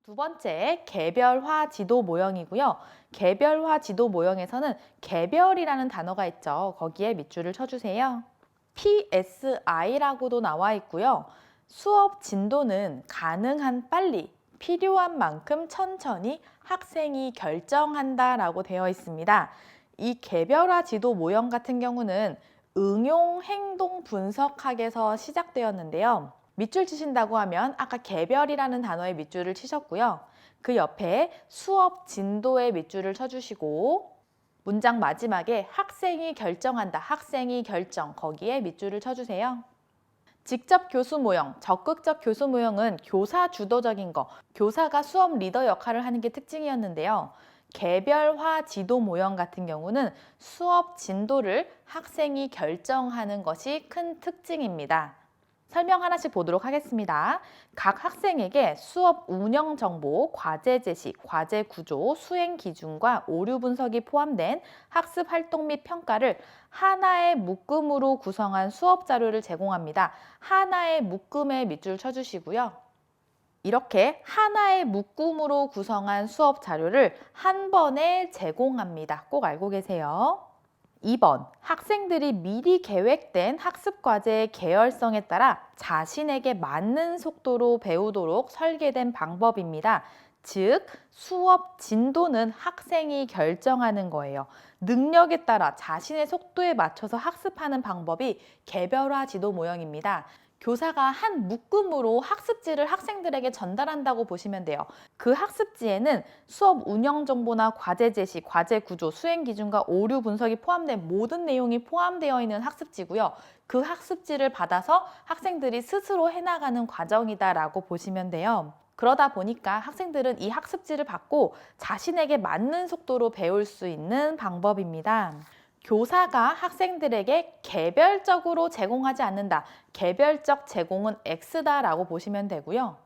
두 번째, 개별화 지도 모형이고요. 개별화 지도 모형에서는 개별이라는 단어가 있죠. 거기에 밑줄을 쳐주세요. PSI라고도 나와 있고요. 수업 진도는 가능한 빨리, 필요한 만큼 천천히 학생이 결정한다라고 되어 있습니다. 이 개별화 지도 모형 같은 경우는 응용 행동 분석학에서 시작되었는데요. 밑줄 치신다고 하면 아까 개별이라는 단어에 밑줄을 치셨고요. 그 옆에 수업 진도에 밑줄을 쳐주시고 문장 마지막에 학생이 결정한다, 학생이 결정, 거기에 밑줄을 쳐주세요. 직접 교수 모형, 적극적 교수 모형은 교사 주도적인 거, 교사가 수업 리더 역할을 하는 게 특징이었는데요. 개별화 지도 모형 같은 경우는 수업 진도를 학생이 결정하는 것이 큰 특징입니다. 설명 하나씩 보도록 하겠습니다. 각 학생에게 수업 운영 정보, 과제 제시, 과제 구조, 수행 기준과 오류 분석이 포함된 학습 활동 및 평가를 하나의 묶음으로 구성한 수업 자료를 제공합니다. 하나의 묶음에 밑줄 쳐주시고요. 이렇게 하나의 묶음으로 구성한 수업 자료를 한 번에 제공합니다. 꼭 알고 계세요. 2번, 학생들이 미리 계획된 학습 과제의 계열성에 따라 자신에게 맞는 속도로 배우도록 설계된 방법입니다. 즉, 수업 진도는 학생이 결정하는 거예요. 능력에 따라 자신의 속도에 맞춰서 학습하는 방법이 개별화 지도 모형입니다. 교사가 한 묶음으로 학습지를 학생들에게 전달한다고 보시면 돼요. 그 학습지에는 수업 운영 정보나 과제 제시, 과제 구조, 수행 기준과 오류 분석이 포함된 모든 내용이 포함되어 있는 학습지고요. 그 학습지를 받아서 학생들이 스스로 해나가는 과정이다라고 보시면 돼요. 그러다 보니까 학생들은 이 학습지를 받고 자신에게 맞는 속도로 배울 수 있는 방법입니다. 교사가 학생들에게 개별적으로 제공하지 않는다. 개별적 제공은 X다라고 보시면 되고요.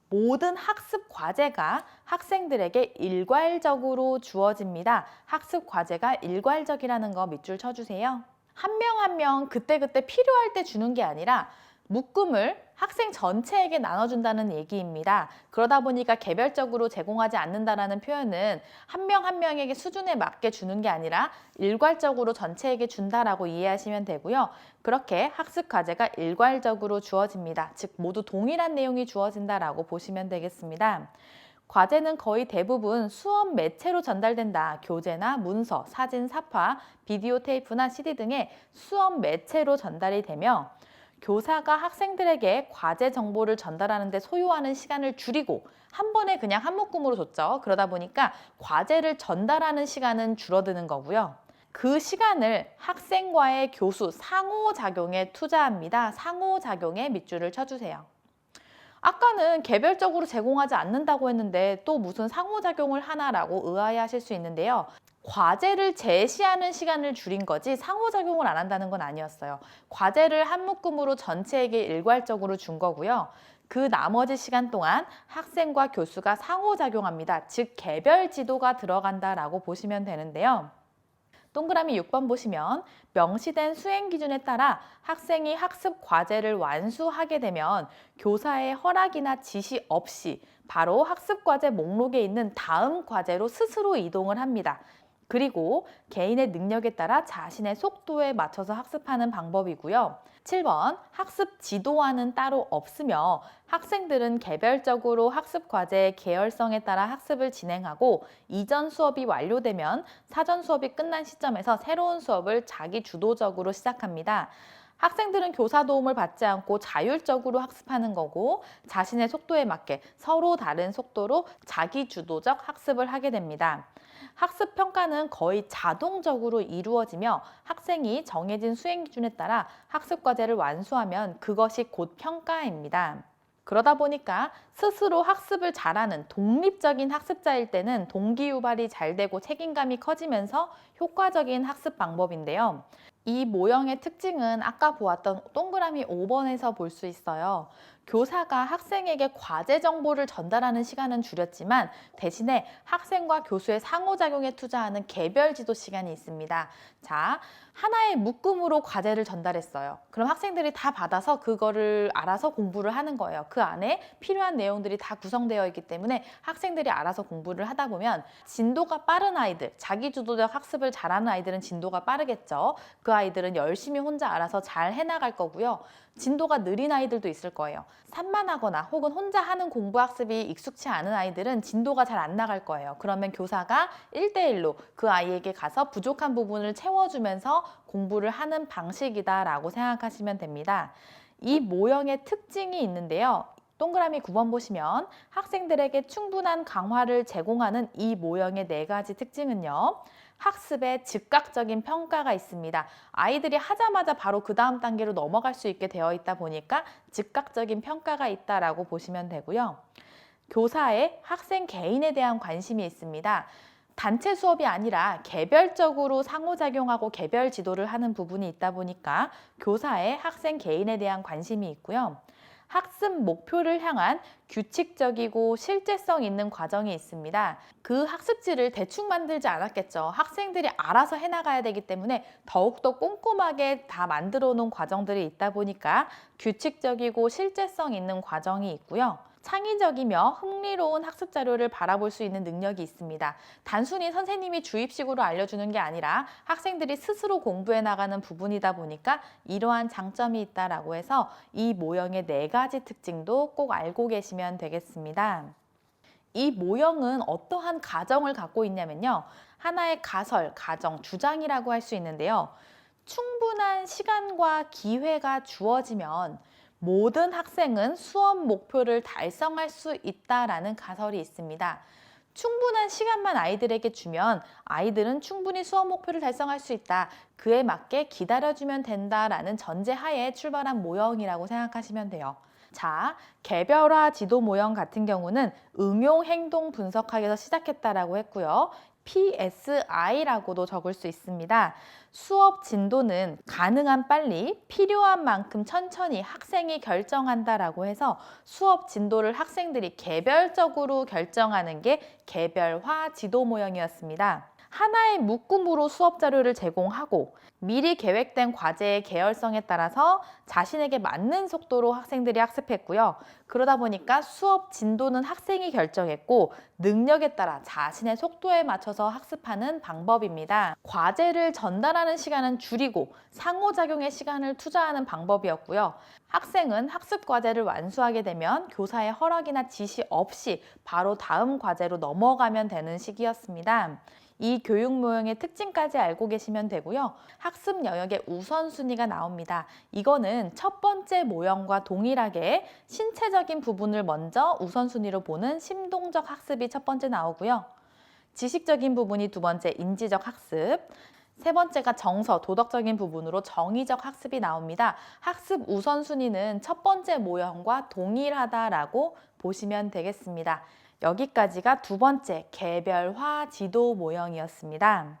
모든 학습 과제가 학생들에게 일괄적으로 주어집니다. 학습 과제가 일괄적이라는 거 밑줄 쳐주세요. 한 명 한 명 그때그때 필요할 때 주는 게 아니라 묶음을 학생 전체에게 나눠준다는 얘기입니다. 그러다 보니까 개별적으로 제공하지 않는다라는 표현은 한 명 한 명에게 수준에 맞게 주는 게 아니라 일괄적으로 전체에게 준다라고 이해하시면 되고요. 그렇게 학습 과제가 일괄적으로 주어집니다. 즉 모두 동일한 내용이 주어진다라고 보시면 되겠습니다. 과제는 거의 대부분 수업 매체로 전달된다. 교재나 문서, 사진, 사파, 비디오 테이프나 CD 등의 수업 매체로 전달이 되며 교사가 학생들에게 과제 정보를 전달하는 데 소요하는 시간을 줄이고 한 번에 그냥 한 묶음으로 줬죠. 그러다 보니까 과제를 전달하는 시간은 줄어드는 거고요. 그 시간을 학생과의 교수 상호작용에 투자합니다. 상호작용에 밑줄을 쳐주세요. 아까는 개별적으로 제공하지 않는다고 했는데 또 무슨 상호작용을 하나라고 의아해하실 수 있는데요. 과제를 제시하는 시간을 줄인 거지 상호작용을 안 한다는 건 아니었어요. 과제를 한 묶음으로 전체에게 일괄적으로 준 거고요. 그 나머지 시간 동안 학생과 교수가 상호작용합니다. 즉 개별 지도가 들어간다라고 보시면 되는데요. 동그라미 6번 보시면 명시된 수행 기준에 따라 학생이 학습 과제를 완수하게 되면 교사의 허락이나 지시 없이 바로 학습 과제 목록에 있는 다음 과제로 스스로 이동을 합니다. 그리고 개인의 능력에 따라 자신의 속도에 맞춰서 학습하는 방법이고요. 7번 학습 지도와는 따로 없으며 학생들은 개별적으로 학습 과제의 계열성에 따라 학습을 진행하고 이전 수업이 완료되면 사전 수업이 끝난 시점에서 새로운 수업을 자기 주도적으로 시작합니다. 학생들은 교사 도움을 받지 않고 자율적으로 학습하는 거고 자신의 속도에 맞게 서로 다른 속도로 자기 주도적 학습을 하게 됩니다. 학습 평가는 거의 자동적으로 이루어지며 학생이 정해진 수행 기준에 따라 학습 과제를 완수하면 그것이 곧 평가입니다. 그러다 보니까 스스로 학습을 잘하는 독립적인 학습자일 때는 동기유발이 잘 되고 책임감이 커지면서 효과적인 학습 방법인데요. 이 모형의 특징은 아까 보았던 동그라미 5번에서 볼 수 있어요. 교사가 학생에게 과제 정보를 전달하는 시간은 줄였지만 대신에 학생과 교수의 상호작용에 투자하는 개별 지도 시간이 있습니다. 자, 하나의 묶음으로 과제를 전달했어요. 그럼 학생들이 다 받아서 그거를 알아서 공부를 하는 거예요. 그 안에 필요한 내용들이 다 구성되어 있기 때문에 학생들이 알아서 공부를 하다 보면 진도가 빠른 아이들, 자기주도적 학습을 잘하는 아이들은 진도가 빠르겠죠. 그 아이들은 열심히 혼자 알아서 잘 해나갈 거고요. 진도가 느린 아이들도 있을 거예요. 산만하거나 혹은 혼자 하는 공부 학습이 익숙치 않은 아이들은 진도가 잘 안 나갈 거예요. 그러면 교사가 1대1로 그 아이에게 가서 부족한 부분을 채워주면서 공부를 하는 방식이다라고 생각하시면 됩니다. 이 모형의 특징이 있는데요. 동그라미 9번 보시면 학생들에게 충분한 강화를 제공하는 이 모형의 4가지 특징은요. 학습에 즉각적인 평가가 있습니다. 아이들이 하자마자 바로 그 다음 단계로 넘어갈 수 있게 되어 있다 보니까 즉각적인 평가가 있다라고 보시면 되고요. 교사의 학생 개인에 대한 관심이 있습니다. 단체 수업이 아니라 개별적으로 상호작용하고 개별 지도를 하는 부분이 있다 보니까 교사의 학생 개인에 대한 관심이 있고요. 학습 목표를 향한 규칙적이고 실제성 있는 과정이 있습니다. 그 학습지를 대충 만들지 않았겠죠. 학생들이 알아서 해나가야 되기 때문에 더욱더 꼼꼼하게 다 만들어 놓은 과정들이 있다 보니까 규칙적이고 실제성 있는 과정이 있고요. 창의적이며 흥미로운 학습 자료를 바라볼 수 있는 능력이 있습니다. 단순히 선생님이 주입식으로 알려주는 게 아니라 학생들이 스스로 공부해 나가는 부분이다 보니까 이러한 장점이 있다라고 해서 이 모형의 4가지 특징도 꼭 알고 계시면 되겠습니다. 이 모형은 어떠한 가정을 갖고 있냐면요. 하나의 가설, 가정, 주장이라고 할 수 있는데요. 충분한 시간과 기회가 주어지면 모든 학생은 수업 목표를 달성할 수 있다라는 가설이 있습니다. 충분한 시간만 아이들에게 주면 아이들은 충분히 수업 목표를 달성할 수 있다. 그에 맞게 기다려주면 된다라는 전제하에 출발한 모형이라고 생각하시면 돼요. 자, 개별화 지도 모형 같은 경우는 응용 행동 분석학에서 시작했다라고 했고요. PSI라고도 적을 수 있습니다. 수업 진도는 가능한 빨리, 필요한 만큼 천천히 학생이 결정한다라고 해서 수업 진도를 학생들이 개별적으로 결정하는 게 개별화 지도 모형이었습니다. 하나의 묶음으로 수업 자료를 제공하고 미리 계획된 과제의 계열성에 따라서 자신에게 맞는 속도로 학생들이 학습했고요. 그러다 보니까 수업 진도는 학생이 결정했고 능력에 따라 자신의 속도에 맞춰서 학습하는 방법입니다. 과제를 전달하는 시간은 줄이고 상호작용의 시간을 투자하는 방법이었고요. 학생은 학습 과제를 완수하게 되면 교사의 허락이나 지시 없이 바로 다음 과제로 넘어가면 되는 시기였습니다. 이 교육 모형의 특징까지 알고 계시면 되고요. 학습 영역의 우선순위가 나옵니다. 이거는 첫 번째 모형과 동일하게 신체적인 부분을 먼저 우선순위로 보는 심동적 학습이 첫 번째 나오고요. 지식적인 부분이 두 번째 인지적 학습, 세 번째가 정서, 도덕적인 부분으로 정의적 학습이 나옵니다. 학습 우선순위는 첫 번째 모형과 동일하다라고 보시면 되겠습니다. 여기까지가 두 번째 개별화 지도 모형이었습니다.